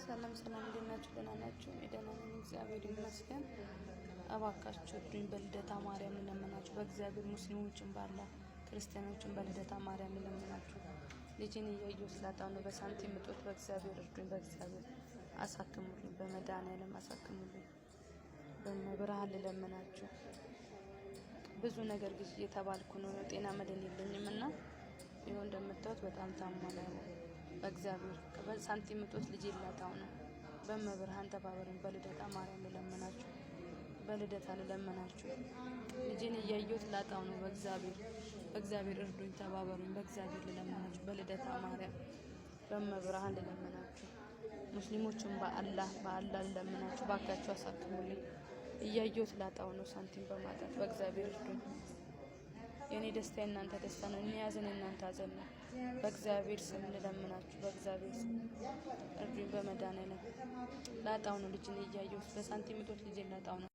ሰላም እንዴት ናችሁ? ደህና ናችሁ? እኔ ደህና ነኝ፣ እግዚአብሔር ይመስገን። እባካችሁ እርዱኝ፣ በልደታ ማርያም ልለምናችሁ። በእግዚአብሔር ሙስሊሞችን ባላ ክርስቲያኖችን በልደታ ማርያም ልለምናችሁ። ልጄን እያየሁ ስላጣሁ ነው። በሳንቲም እጦት በእግዚአብሔር እርዱኝ፣ በእግዚአብሔር አሳክሙልኝ፣ በመድኃኒዓለም አሳክሙልኝ። በመብርሃን ልለምናችሁ። ብዙ ነገር ግዢ እየተባልኩ ነው። ጤና መድን የለኝም እና ይኸው እንደምታዩት በጣም ታሟል። በእግዚአብሔር በሳንቲም እጦት ልጄ ላጣው ነው። በመብርሃን ተባበሩኝ። በልደታ ማርያም ልለምናችሁ፣ በልደታ ልለምናችሁ። ልጄን እያየሁት ላጣው ነው። በእግዚአብሔር እርዱኝ፣ ተባበሩኝ። በእግዚአብሔር ልለምናችሁ፣ በልደታ ማርያም በመብርሃን ልለምናችሁ። ሙስሊሞችን በአላህ ልለምናችሁ፣ ባካችሁ አሳክሙልኝ። እያየሁት ላጣው ነው። ሳንቲም በማጣት በእግዚአብሔር እርዱኝ። የኔ ደስታ የእናንተ ደስታ ነው። እኔ ያዘን የእናንተ ሐዘን ነው። በእግዚአብሔር ስም ልለምናችሁ፣ በእግዚአብሔር ስም እርዱኝ። በመድኃኒዓለም ላጣው ነው። ልጅን እያየሁት በሳንቲም እጦት ልጄን ላጣው ነው።